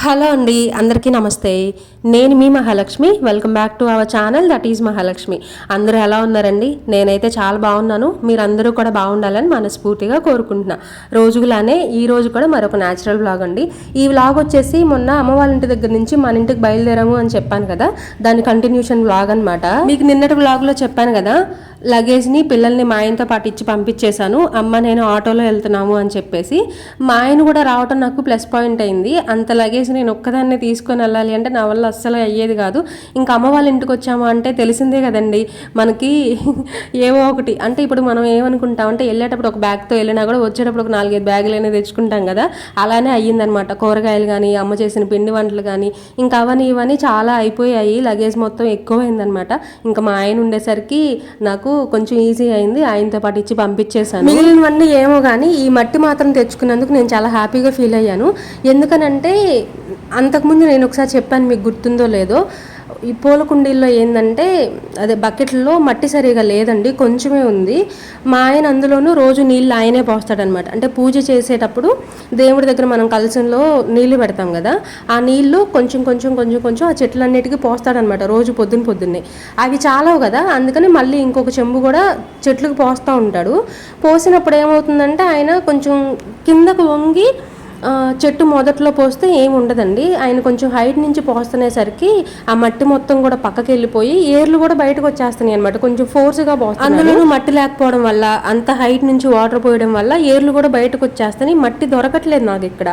Hello అండి, అందరికీ నమస్తే. నేను మీ Mahalakshmi. Welcome back to our channel, that is Mahalakshmi. అందరూ ఎలా ఉన్నారండి? నేనైతే చాలా బాగున్నాను. మీరందరూ కూడా బాగుండాలని మనస్ఫూర్తిగా కోరుకుంటున్నా. రోజులానే ఈ రోజు కూడా మరొక న్యాచురల్ వ్లాగ్ అండి. ఈ వ్లాగ్ వచ్చేసి మొన్న అమ్మ వాళ్ళ ఇంటి దగ్గర నుంచి మన ఇంటికి బయలుదేరాము అని చెప్పాను కదా, దాని కంటిన్యూషన్ వ్లాగ్ అనమాట. మీకు నిన్నటి వ్లాగ్లో చెప్పాను కదా, లగేజ్ని పిల్లల్ని మా ఆయనతో పాటు ఇచ్చి పంపించేశాను. అమ్మ నేను ఆటోలో వెళ్తున్నాము అని చెప్పేసి. మా ఆయన కూడా రావటం నాకు ప్లస్ పాయింట్ అయింది. అంత లగేజ్ నేను ఒక్కదాన్నే తీసుకొని వెళ్ళాలి అంటే నా వల్ల అస్సలు అయ్యేది కాదు. ఇంకా అమ్మ వాళ్ళ ఇంటికి వచ్చాము అంటే తెలిసిందే కదండి మనకి ఏవో ఒకటి. అంటే ఇప్పుడు మనం ఏమనుకుంటాం అంటే వెళ్ళేటప్పుడు ఒక బ్యాగ్తో వెళ్ళినా కూడా వచ్చేటప్పుడు ఒక 4-5 బ్యాగులు అనేది తెచ్చుకుంటాం కదా, అలానే అయ్యిందనమాట. కూరగాయలు కానీ, అమ్మ చేసిన పిండి వంటలు కానీ, ఇంకా అవన్నీ ఇవన్నీ చాలా అయిపోయాయి. లగేజ్ మొత్తం ఎక్కువైందనమాట. ఇంకా మా ఆయన ఉండేసరికి నాకు కొంచెం ఈజీ అయింది. ఆయనతో పాటు ఇచ్చి పంపించేశాను. మిగిలినవన్నీ ఏమో కానీ ఈ మట్టి మాత్రం తెచ్చుకున్నందుకు నేను చాలా హ్యాపీగా ఫీల్ అయ్యాను. ఎందుకనంటే అంతకుముందు నేను ఒకసారి చెప్పాను, మీకు గుర్తుందో లేదో, ఈ పూల కుండీల్లో ఏంటంటే అదే బకెట్లో మట్టి సరిగా లేదండి, కొంచెమే ఉంది. మా ఆయన అందులోనూ రోజు నీళ్ళు ఆయనే పోస్తాడనమాట. అంటే పూజ చేసేటప్పుడు దేవుడి దగ్గర మనం కలశంలో నీళ్లు పెడతాం కదా, ఆ నీళ్లు కొంచెం కొంచెం కొంచెం కొంచెం ఆ చెట్లన్నిటికీ పోస్తాడనమాట రోజు పొద్దున్నే. అవి చాలవు కదా, అందుకని మళ్ళీ ఇంకొక చెంబు కూడా చెట్లకు పోస్తూ ఉంటాడు. పోసినప్పుడు ఏమవుతుందంటే ఆయన కొంచెం కిందకు వంగి చెట్టు మొదట్లో పోస్తే ఏమి ఉండదండి. ఆయన కొంచెం హైట్ నుంచి పోస్తునేసరికి ఆ మట్టి మొత్తం కూడా పక్కకి వెళ్ళిపోయి ఏర్లు కూడా బయటకు వచ్చేస్తున్నాయి అనమాట. కొంచెం ఫోర్స్గా పోస్తాయి. అందులోనూ మట్టి లేకపోవడం వల్ల, అంత హైట్ నుంచి వాటర్ పోయడం వల్ల ఏర్లు కూడా బయటకు వచ్చేస్తాయి. మట్టి దొరకట్లేదు నాకు ఇక్కడ.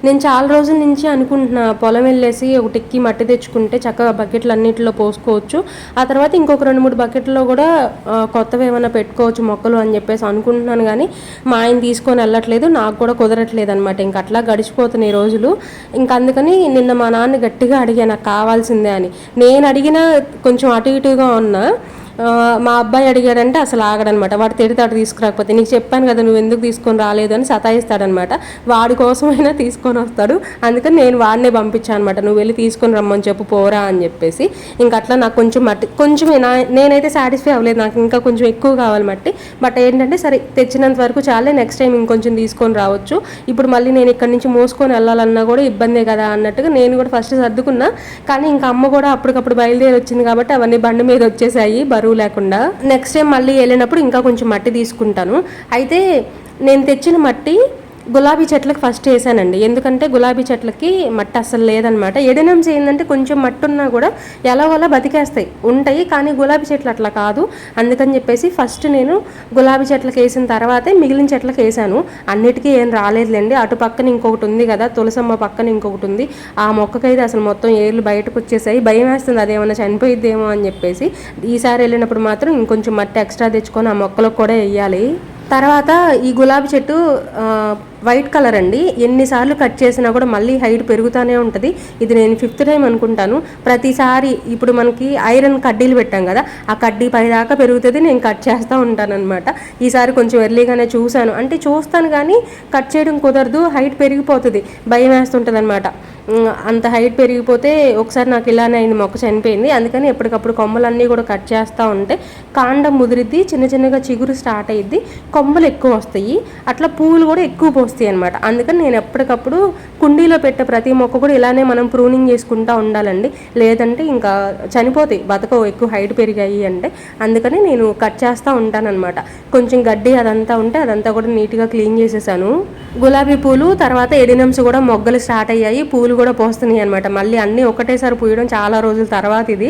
నేను చాలా రోజుల నుంచి అనుకుంటున్నా, పొలం వెళ్ళేసి ఒక టిక్కి మట్టి తెచ్చుకుంటే చక్కగా బకెట్లు అన్నింటిలో పోసుకోవచ్చు. ఆ తర్వాత ఇంకొక 2-3 బకెట్లో కూడా కొత్తవి ఏమైనా పెట్టుకోవచ్చు మొక్కలు అని చెప్పేసి అనుకుంటున్నాను. కానీ మా ఆయన తీసుకొని వెళ్ళట్లేదు, నాకు కూడా కుదరట్లేదు అనమాట. ఇంకా అట్లా గడిచిపోతున్నాయి రోజులు. ఇంకా అందుకని నిన్న మా నాన్న గట్టిగా అడిగా, నాకు కావాల్సిందే అని. నేను అడిగినా కొంచెం అటు ఇటుగా ఉన్నా, మా అబ్బాయి అడిగాడంటే అసలు ఆగడనమాట. వాడు తిడతాడు తీసుకురాకపోతే. నీకు చెప్పాను కదా నువ్వు ఎందుకు తీసుకొని రాలేదు అని సతాయిస్తాడనమాట. వాడి కోసమైనా తీసుకొని వస్తాడు. అందుకని నేను వాడినే పంపించాను అనమాట. నువ్వు వెళ్ళి తీసుకొని రమ్మని చెప్పు పోరా అని చెప్పేసి. ఇంక అట్లా నాకు కొంచెం మట్టి కొంచెమే, నేనైతే సాటిస్ఫై అవ్వలేదు, నాకు ఇంకా కొంచెం ఎక్కువ కావాలి మట్టి. బట్ ఏంటంటే సరే తెచ్చినంత వరకు చాలే, నెక్స్ట్ టైం ఇంకొంచెం తీసుకొని రావచ్చు. ఇప్పుడు మళ్ళీ నేను ఇక్కడి నుంచి మోసుకొని వెళ్ళాలన్నా కూడా ఇబ్బందే కదా అన్నట్టుగా నేను కూడా ఫస్ట్ సర్దుకున్నా. కానీ ఇంకా అమ్మ కూడా అప్పటికప్పుడు బయలుదేరి వచ్చింది కాబట్టి అవన్నీ బండి మీద వచ్చేసాయి బరువు లేకుండా. నెక్స్ట్ టైం మళ్ళీ వెళ్ళినప్పుడు ఇంకా కొంచెం మట్టి తీసుకుంటాను. అయితే నేను తెచ్చిన మట్టి గులాబీ చెట్లకు ఫస్ట్ వేసానండి. ఎందుకంటే గులాబీ చెట్లకి మట్టి అస్సలు లేదనమాట. ఎడెనమ్స్ ఏంటంటే కొంచెం మట్టి ఉన్నా కూడా ఎలాగోలా బతికేస్తాయి ఉంటాయి, కానీ గులాబీ చెట్లు అట్లా కాదు. అందుకని చెప్పేసి ఫస్ట్ నేను గులాబీ చెట్లకు వేసిన తర్వాతే మిగిలిన చెట్లకు వేసాను. అన్నిటికీ ఏం రాలేదులేండి. అటు పక్కన ఇంకొకటి ఉంది కదా, తులసమ్మ పక్కన ఇంకొకటి ఉంది. ఆ మొక్కకైతే అసలు మొత్తం ఏర్లు బయటకు వచ్చేసాయి. భయం వేస్తుంది అదేమన్నా చనిపోయిద్దేమో అని చెప్పేసి. ఈసారి వెళ్ళినప్పుడు మాత్రం ఇంకొంచెం మట్టి ఎక్స్ట్రా తెచ్చుకొని ఆ మొక్కలకు కూడా వేయాలి. తర్వాత ఈ గులాబీ చెట్టు వైట్ కలర్ అండి. ఎన్నిసార్లు కట్ చేసినా కూడా మళ్ళీ హైట్ పెరుగుతూనే ఉంటుంది. ఇది నేను 5th టైం అనుకుంటాను. ప్రతిసారి ఇప్పుడు మనకి ఐరన్ కడ్డీలు పెట్టాం కదా, ఆ కడ్డీ పైదాకా పెరుగుతుంది, నేను కట్ చేస్తూ ఉంటాను అనమాట. ఈసారి కొంచెం ఎర్లీగానే చూశాను. అంటే చూస్తాను కానీ కట్ చేయడం కుదరదు, హైట్ పెరిగిపోతుంది, భయం వేస్తుంటుంది అనమాట. అంత హైట్ పెరిగిపోతే ఒకసారి నాకు ఇలానే అయింది, మొక్క చనిపోయింది. అందుకని ఎప్పటికప్పుడు కొమ్మలన్నీ కూడా కట్ చేస్తూ ఉంటే కాండం ముదిరిద్ది, చిన్న చిన్నగా చిగురు స్టార్ట్ అయ్యిద్ది, కొమ్మలు ఎక్కువ వస్తాయి, అట్లా పువ్వులు కూడా ఎక్కువ పోస్తాయి అనమాట. అందుకని నేను ఎప్పటికప్పుడు కుండీలో పెట్టే ప్రతి మొక్క కూడా ఇలానే మనం ప్రూనింగ్ చేసుకుంటూ ఉండాలండి. లేదంటే ఇంకా చనిపోతాయి, బతకవు ఎక్కువ హైట్ పెరిగాయి అంటే. అందుకని నేను కట్ చేస్తూ ఉంటానన్నమాట. కొంచెం గడ్డి అదంతా ఉంటే అదంతా కూడా నీట్గా క్లీన్ చేసేసాను. గులాబీ పూలు తర్వాత ఎడినమ్స్ కూడా మొగ్గలు స్టార్ట్ అయ్యాయి, పూలు కూడా పోస్తున్నాయి అనమాట. మళ్ళీ అన్నీ ఒకటేసారి పూయడం చాలా రోజుల తర్వాత ఇది.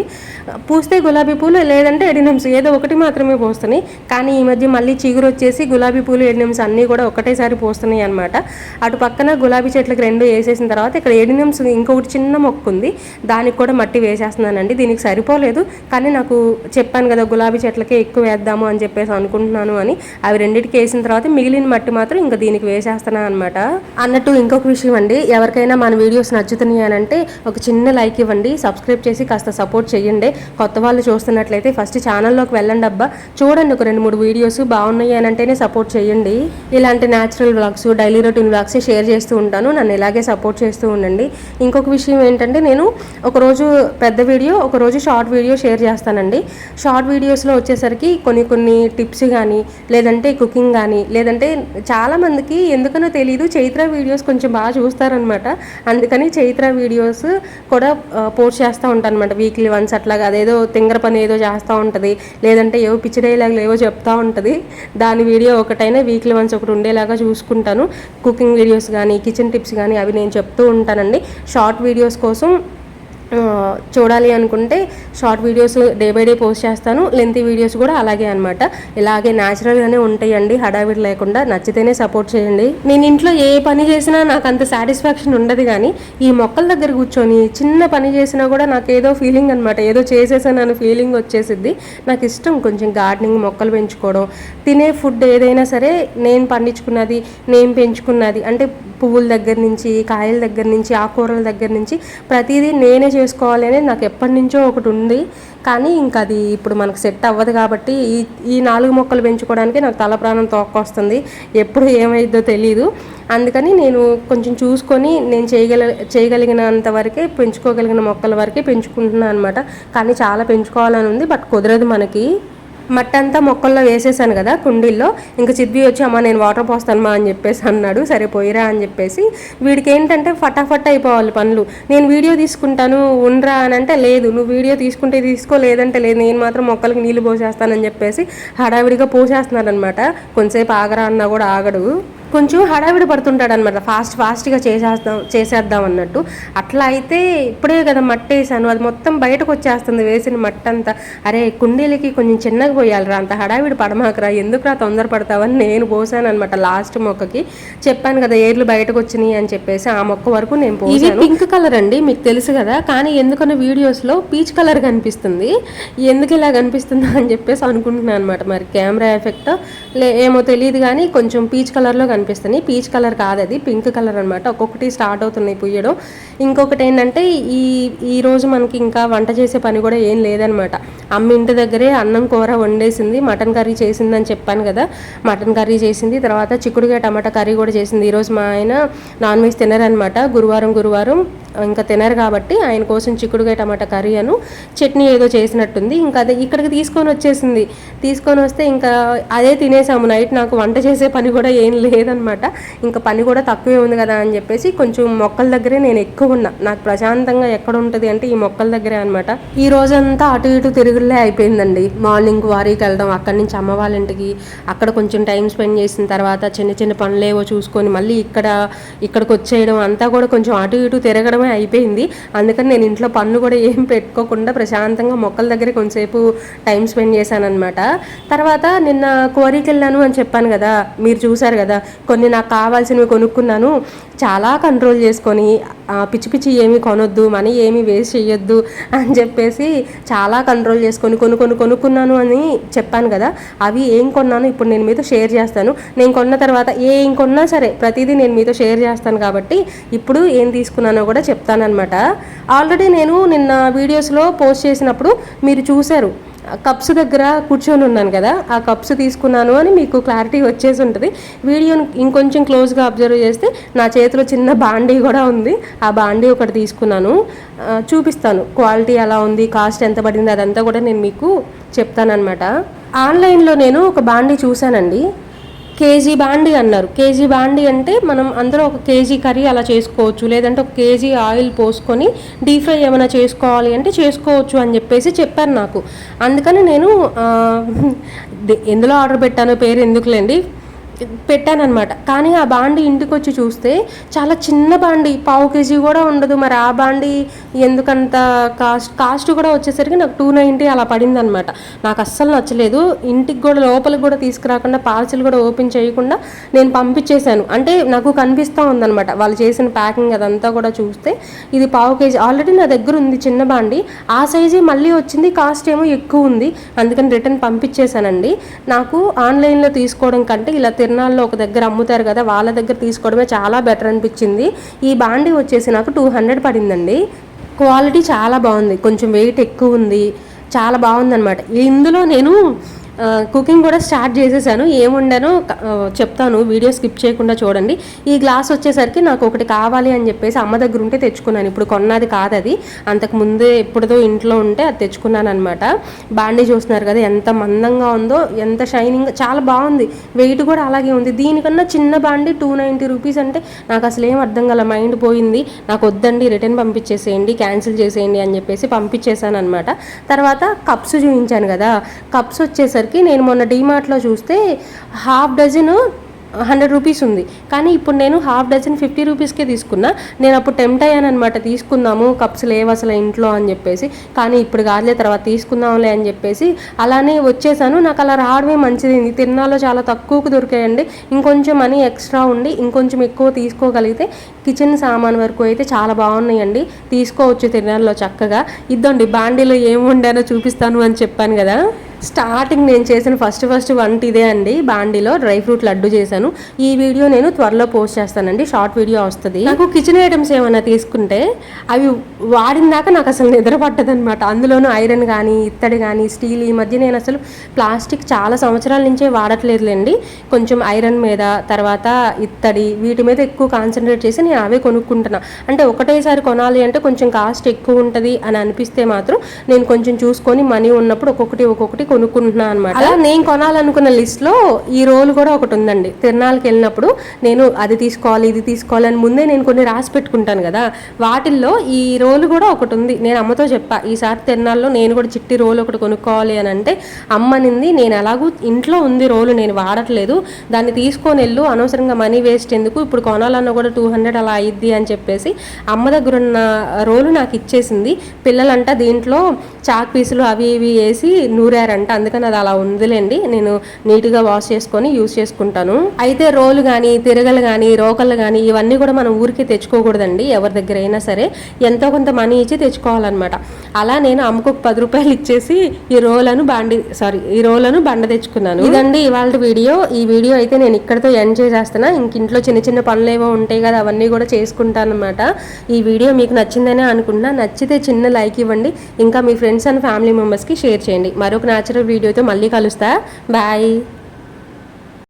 పూస్తే గులాబీ పూలు, లేదంటే ఎడినమ్స్ ఏదో ఒకటి మాత్రమే పోస్తున్నాయి. కానీ ఈ మధ్య మళ్ళీ చిగురు వచ్చేసి గులాబీ పూలు ఎడినమ్స్ అన్నీ కూడా ఒకటేసారి పోస్తున్నాయి అనమాట. అటు పక్కన గులాబీ చెట్లకు 2 వేసేసిన తర్వాత ఇక్కడ ఎడినమ్స్ ఇంకొకటి చిన్న మొక్క ఉంది, దానికి కూడా మట్టి వేసేస్తున్నానండి. దీనికి సరిపోలేదు, కానీ నాకు చెప్పాను కదా గులాబీ చెట్లకే ఎక్కువ వేద్దాము అని చెప్పేసి అనుకుంటున్నాను అని. అవి రెండింటికి వేసిన తర్వాత మిగిలిన మట్టి మాత్రం ఇంకా దీనికి వేసేస్తున్నాను అనమాట. అన్నట్టు ఇంకొక విషయం అండి, ఎవరికైనా మన వీడియోస్ నచ్చుతున్నాయి అని అంటే ఒక చిన్న లైక్ ఇవ్వండి, సబ్స్క్రైబ్ చేసి కాస్త సపోర్ట్ చేయండి. కొత్త వాళ్ళు చూస్తున్నట్లయితే ఫస్ట్ ఛానల్లోకి వెళ్ళండి అబ్బా, చూడండి ఒక 2-3 వీడియోస్ బాగున్నాయి అని అంటేనే సపోర్ట్ చేయండి. ఇలాంటి natural vlogs, daily routine vlogs share చేస్తూ ఉంటాను, నన్ను ఇలాగే సపోర్ట్ చేస్తూ ఉండండి. ఇంకొక విషయం ఏంటంటే నేను ఒకరోజు పెద్ద వీడియో, ఒకరోజు షార్ట్ వీడియో షేర్ చేస్తానండి. షార్ట్ వీడియోస్లో వచ్చేసరికి కొన్ని టిప్స్ కానీ, లేదంటే కుకింగ్ కానీ, లేదంటే చాలామందికి ఎందుకనో తెలీదు చైత్ర వీడియోస్ కొంచెం బాగా చూస్తారనమాట. అందుకని అందుకని చైత్ర వీడియోస్ కూడా పోస్ట్ చేస్తూ ఉంటాను అనమాట వీక్లీ వన్స్ అట్లాగా. అదేదో తింగర పని ఏదో చేస్తూ ఉంటుంది, లేదంటే ఏవో పిచ్చి డైలాగులు ఏవో చెప్తూ ఉంటుంది. దాని వీడియో ఒకటైనా వీక్లీ వన్స్ ఒకటి ఉండేలాగా చూసుకుంటాను. కుకింగ్ వీడియోస్ కానీ కిచెన్ టిప్స్ కానీ అవి నేను చెప్తూ ఉంటానండి. షార్ట్ వీడియోస్ కోసం చూడాలి అనుకుంటే short videos day by day post చేస్తాను. లెంతీ వీడియోస్ కూడా అలాగే అనమాట. ఇలాగే న్యాచురల్గానే ఉంటాయండి, హడావిడి లేకుండా. నచ్చితేనే సపోర్ట్ చేయండి. నేను ఇంట్లో ఏ పని చేసినా నాకు అంత సాటిస్ఫాక్షన్ ఉండదు, కానీ ఈ మొక్కల దగ్గర కూర్చొని చిన్న పని చేసినా కూడా నాకు ఏదో ఫీలింగ్ అనమాట, ఏదో చేసేసానని ఫీలింగ్ వచ్చేసిద్ది. నాకు ఇష్టం కొంచెం గార్డెనింగ్, మొక్కలు పెంచుకోవడం. తినే ఫుడ్ ఏదైనా సరే నేను పండించుకున్నది, నేను పెంచుకున్నది, అంటే పువ్వుల దగ్గర నుంచి, కాయల దగ్గర నుంచి, ఆకుకూరల దగ్గర నుంచి ప్రతిదీ నేనే చేసుకోవాలి అనేది నాకు ఎప్పటి నుంచో ఒకటి ఉంది. కానీ ఇంకా అది ఇప్పుడు మనకు సెట్ అవ్వదు కాబట్టి ఈ 4 మొక్కలు పెంచుకోవడానికి నాకు తల ప్రాణం తోక్కొస్తుంది. ఎప్పుడు ఏమైద్దో తెలీదు. అందుకని నేను కొంచెం చూసుకొని నేను చేయగలిగినంత వరకే, పెంచుకోగలిగిన మొక్కల వరకే పెంచుకుంటున్నాను అనమాట. కానీ చాలా పెంచుకోవాలని ఉంది, బట్ కుదరదు మనకి. మట్టి అంతా మొక్కల్లో వేసేసాను కదా కుండీల్లో. ఇంకా చిద్వి వచ్చి అమ్మ నేను వాటర్ పోస్తానమ్మా అని చెప్పేసి అన్నాడు. సరే పోయిరా అని చెప్పేసి. వీడికి ఏంటంటే ఫటాఫట్ అయిపోవాలి పనులు. నేను వీడియో తీసుకుంటాను ఉండరా అని అంటే, లేదు నువ్వు వీడియో తీసుకుంటే తీసుకో, లేదంటే లేదు, నేను మాత్రం మొక్కలకు నీళ్ళు పోసేస్తానని చెప్పేసి హడావిడిగా పోసేస్తున్నాడు అనమాట. కొంతసేపు ఆగరా అన్నా కూడా ఆగడు. కొంచెం హడావిడి పడుతుంటాడు అనమాట, ఫాస్ట్గా చేసేద్దాం అన్నట్టు. అట్లా అయితే ఇప్పుడే కదా మట్టి వేసాను, అది మొత్తం బయటకు వచ్చేస్తుంది వేసిన మట్టి అంతా. అరే కుండీలకి కొంచెం చిన్నగా పోయాలిరా, అంత హడావిడి పడమాకరా, ఎందుకురా తొందరపడతావని నేను పోసాను అనమాట. లాస్ట్ మొక్కకి చెప్పాను కదా ఏర్లు బయటకు వచ్చినాయి అని చెప్పేసి, ఆ మొక్క వరకు నేను పోసాను. పింక్ కలర్ అండి, మీకు తెలుసు కదా, కానీ ఎందుకన్నా వీడియోస్లో పీచ్ కలర్ కనిపిస్తుంది. ఎందుకు ఇలా కనిపిస్తుందా అని చెప్పేసి అనుకుంటున్నాను అనమాట. మరి కెమెరా ఎఫెక్ట్ ఏమో తెలియదు, కానీ కొంచెం పీచ్ కలర్లో కనిపిస్తున్నాయి. పీచ్ కలర్ కాదు, అది పింక్ కలర్ అనమాట. ఒక్కొక్కటి స్టార్ట్ అవుతున్నాయి పుయ్యడం. ఇంకొకటి ఏంటంటే ఈ రోజు మనకి ఇంకా వంట చేసే పని కూడా ఏం లేదనమాట. అమ్మ ఇంటి దగ్గరే అన్నం కూర వండేసింది, మటన్ కర్రీ చేసిందని చెప్పాను కదా. మటన్ కర్రీ చేసింది, తర్వాత చిక్కుడుగా టమాటా కర్రీ కూడా చేసింది. ఈరోజు మా ఆయన నాన్ వెజ్ తినరనమాట, గురువారం ఇంకా తినరు కాబట్టి ఆయన కోసం చిక్కుడుగా టమాటా కర్రీ అను చట్నీ ఏదో చేసినట్టుంది. ఇంకా అదే ఇక్కడికి తీసుకొని వస్తే ఇంకా అదే తినేసాము. నైట్ నాకు వంట చేసే పని కూడా ఏం లేదనమాట. ఇంకా పని కూడా తక్కువే ఉంది కదా అని చెప్పేసి కొంచెం మొక్కల దగ్గరే నేను ఎక్కువ ఉన్నా. నాకు ప్రశాంతంగా ఎక్కడ ఉంటుంది అంటే ఈ మొక్కల దగ్గరే అనమాట. ఈ రోజంతా అటు ఇటు తిరుగులే అయిపోయిందండి. మార్నింగ్ వారీకి వెళ్ళడం, అక్కడి నుంచి అమ్మ వాళ్ళ ఇంటికి, అక్కడ కొంచెం టైం స్పెండ్ చేసిన తర్వాత చిన్న చిన్న పనులేవో చూసుకొని మళ్ళీ ఇక్కడికి వచ్చేయడం, అంతా కూడా కొంచెం అటు ఇటు తిరగడమే అయిపోయింది. అందుకని నేను ఇంట్లో పనులు కూడా ఏం పెట్టుకోకుండా ప్రశాంతంగా మొక్కల దగ్గర కొంచెంసేపు టైం స్పెండ్ చేశాను అనమాట. తర్వాత నిన్న కోరికి వెళ్ళాను అని చెప్పాను కదా, మీరు చూసారు కదా. కొన్ని నాకు కావాల్సినవి కొనుక్కున్నాను. చాలా కంట్రోల్ చేసుకొని పిచ్చి పిచ్చి ఏమీ కొనొద్దు, మనీ ఏమీ వేస్ట్ చేయొద్దు అని చెప్పేసి చాలా కంట్రోల్ చేసుకొని కొనుక్కున్నాను అని చెప్పాను కదా. అవి ఏం కొన్నాను ఇప్పుడు నేను మీతో షేర్ చేస్తాను. నేను కొన్న తర్వాత ఏం కొన్నా సరే ప్రతిదీ నేను మీతో షేర్ చేస్తాను కాబట్టి ఇప్పుడు ఏం తీసుకున్నానో కూడా చెప్తానమాట. ఆల్రెడీ నేను నిన్న వీడియోస్లో పోస్ట్ చేసినప్పుడు మీరు చూశారు, కప్స్ దగ్గర కూర్చొని ఉన్నాను కదా, ఆ కప్స్ తీసుకున్నాను అని మీకు క్లారిటీ వచ్చేసి ఉంటుంది. వీడియోని ఇంకొంచెం క్లోజ్గా అబ్జర్వ్ చేస్తే నా చేతిలో చిన్న బాండీ కూడా ఉంది. ఆ బాండీ ఒకటి తీసుకున్నాను, చూపిస్తాను క్వాలిటీ ఎలా ఉంది, కాస్ట్ ఎంత పడింది అదంతా కూడా నేను మీకు చెప్తానమాట. ఆన్లైన్లో నేను ఒక బాండీ చూశానండి. కేజీ బాండీ అన్నారు. కేజీ బాండీ అంటే మనం అందులో ఒక కేజీ కర్రీ అలా చేసుకోవచ్చు, లేదంటే ఒక కేజీ ఆయిల్ పోసుకొని డీప్ ఫ్రై ఏమైనా చేసుకోవాలి అంటే చేసుకోవచ్చు అని చెప్పేసి చెప్పారు నాకు. అందుకని నేను ఎందులో ఆర్డర్ పెట్టానో పేరు ఎందుకులేండి, పెట్టానమాట. కానీ ఆ బాండీ ఇంటికి వచ్చి చూస్తే చాలా చిన్న బాండీ, 1/2 కేజీ కూడా ఉండదు. మరి ఆ బాండీ ఎందుకంత కాస్ట్ కూడా వచ్చేసరికి నాకు 290 అలా పడింది అనమాట. నాకు అస్సలు నచ్చలేదు. ఇంటికి కూడా లోపలికి కూడా తీసుకురాకుండా, పార్సిల్ కూడా ఓపెన్ చేయకుండా నేను పంపించేశాను. అంటే నాకు కనిపిస్తూ ఉందనమాట వాళ్ళు చేసిన ప్యాకింగ్ అదంతా కూడా చూస్తే. ఇది 1/2 కేజీ ఆల్రెడీ నా దగ్గర ఉంది చిన్న బాండీ, ఆ సైజే మళ్ళీ వచ్చింది, కాస్ట్ ఏమో ఎక్కువ ఉంది. అందుకని రిటర్న్ పంపించేశానండి. నాకు ఆన్లైన్లో తీసుకోవడం కంటే ఇలా తిరునాళ్ళలో ఒక దగ్గర అమ్ముతారు కదా, వాళ్ళ దగ్గర తీసుకోవడమే చాలా బెటర్ అనిపించింది. ఈ బాండీ వచ్చేసి నాకు 200 పడిందండి. క్వాలిటీ చాలా బాగుంది, కొంచెం వెయిట్ ఎక్కువ ఉంది, చాలా బాగుందన్నమాట. ఇందులో నేను కుకింగ్ కూడా స్టార్ట్ చేసేసాను. ఏం వండానో చెప్తాను, వీడియో స్కిప్ చేయకుండా చూడండి. ఈ గ్లాస్ వచ్చేసరికి నాకు ఒకటి కావాలి అని చెప్పేసి అమ్మ దగ్గర ఉంటే తెచ్చుకున్నాను. ఇప్పుడు కొన్నది కాదు అది, అంతకు ముందే ఎప్పుడుదో ఇంట్లో ఉంటే అది తెచ్చుకున్నాను అనమాట. బాండీ చూస్తున్నారు కదా ఎంత మందంగా ఉందో, ఎంత షైనింగ్, చాలా బాగుంది. వెయిట్ కూడా అలాగే ఉంది. దీనికన్నా చిన్న బాండీ 290 రూపీస్ అంటే నాకు అసలు ఏం అర్థం కాల, మైండ్ పోయింది. నాకు వద్దండి, రిటర్న్ పంపించేసేయండి, క్యాన్సిల్ చేసేయండి అని చెప్పేసి పంపించేసాను అనమాట. తర్వాత కప్స్ చూపించాను కదా, కప్స్ వచ్చేసరికి నేను మొన్న డీమార్ట్లో చూస్తే హాఫ్ డజను 100 రూపీస్ ఉంది. కానీ ఇప్పుడు నేను హాఫ్ డజన్ 50 రూపీస్కే తీసుకున్నా. నేను అప్పుడు టెంప్ట్ అయ్యాను అనమాట, తీసుకుందాము కప్స్ లేవు అసలు ఇంట్లో అని చెప్పేసి. కానీ ఇప్పుడు కాదులే, తర్వాత తీసుకుందాంలే అని చెప్పేసి అలానే వచ్చేసాను. నాకు అలా రావడమే మంచిది. తిరునాళ్ళలో చాలా తక్కువకు దొరికాయండి. ఇంకొంచెం మనీ ఎక్స్ట్రా ఉండి ఇంకొంచెం ఎక్కువ తీసుకోగలిగితే కిచెన్ సామాన్ వరకు అయితే చాలా బాగున్నాయండి, తీసుకోవచ్చు తిరునాళ్ళలో చక్కగా. ఇద్దండి బాండీలో ఏం వండానో చూపిస్తాను అని చెప్పాను కదా. స్టార్టింగ్ నేను చేసిన ఫస్ట్ వంట ఇదే అండి. బాండీలో డ్రై ఫ్రూట్ లడ్డు చేశాను. ఈ వీడియో నేను త్వరలో పోస్ట్ చేస్తానండి, షార్ట్ వీడియో వస్తుంది. నాకు కిచెన్ ఐటమ్స్ ఏమైనా తీసుకుంటే అవి వాడిన దాకా నాకు అసలు నిద్ర పట్టదనమాట. అందులోనూ ఐరన్ కానీ ఇత్తడి కానీ స్టీల్, ఈ మధ్య నేను అసలు ప్లాస్టిక్ చాలా సంవత్సరాల నుంచే వాడట్లేదులేండి. కొంచెం ఐరన్ మీద, తర్వాత ఇత్తడి, వీటి మీద ఎక్కువ కాన్సన్ట్రేట్ చేసి నేను అవే కొనుక్కుంటున్నా. అంటే ఒకటేసారి కొనాలి అంటే కొంచెం కాస్ట్ ఎక్కువ ఉంటుంది అని అనిపిస్తే మాత్రం నేను కొంచెం చూసుకొని మనీ ఉన్నప్పుడు ఒక్కొక్కటి కొనుక్కుంటున్నాను అనమాట. అలా నేను కొనాలనుకున్న లిస్ట్లో ఈ రోలు కూడా ఒకటి ఉందండి. తిరునాళ్ళకి వెళ్ళినప్పుడు నేను అది తీసుకోవాలి ఇది తీసుకోవాలి అని ముందే నేను కొన్ని రాసి పెట్టుకుంటాను కదా, వాటిల్లో ఈ రోలు కూడా ఒకటి ఉంది. నేను అమ్మతో చెప్పా, ఈసారి తిరునాళ్ళలో నేను కూడా చిట్టి రోలు ఒకటి కొనుక్కోవాలి అని అంటే అమ్మనింది, నేను ఎలాగూ ఇంట్లో ఉంది రోలు, నేను వాడట్లేదు, దాన్ని తీసుకొని వెళ్ళు, అనవసరంగా మనీ వేస్ట్ ఎందుకు, ఇప్పుడు కొనాలన్నా కూడా 200 అలా అయ్యిద్ది అని చెప్పేసి అమ్మ దగ్గర ఉన్న రోలు నాకు ఇచ్చేసింది. పిల్లలంట దీంట్లో చాక్ పీసులు అవి ఇవి వేసి నూరారంట, అందుకని అది అలా ఉందిలేండి, నేను నీట్గా వాష్ చేసుకొని యూజ్ చేసుకుంటాను. అయితే రోలు కానీ తిరగలు కానీ రోకళ్ళు కానీ ఇవన్నీ కూడా మనం ఊరికి తెచ్చుకోకూడదండి, ఎవరి దగ్గర అయినా సరే ఎంతో కొంత మనీ ఇచ్చి తెచ్చుకోవాలన్నమాట. అలా నేను అమ్మకు 10 రూపాయలు ఇచ్చేసి ఈ రోలను బండ తెచ్చుకున్నాను. ఇదండి ఇవాళ వీడియో. ఈ వీడియో అయితే నేను ఇక్కడితో ఎండ్ చేసేస్తున్నా. ఇంట్లో చిన్న చిన్న పనులు ఏవో ఉంటాయి కదా, అవన్నీ కూడా చేసుకుంటాను అనమాట. ఈ వీడియో మీకు నచ్చిందనే అనుకుంటున్నా. నచ్చితే చిన్న లైక్ ఇవ్వండి, ఇంకా మీ ఫ్రెండ్స్ అండ్ ఫ్యామిలీ మెంబర్స్కి షేర్ చేయండి. మరొక న్యాచురల్ వీడియోతో మళ్ళీ కలుస్తా. బాయ్.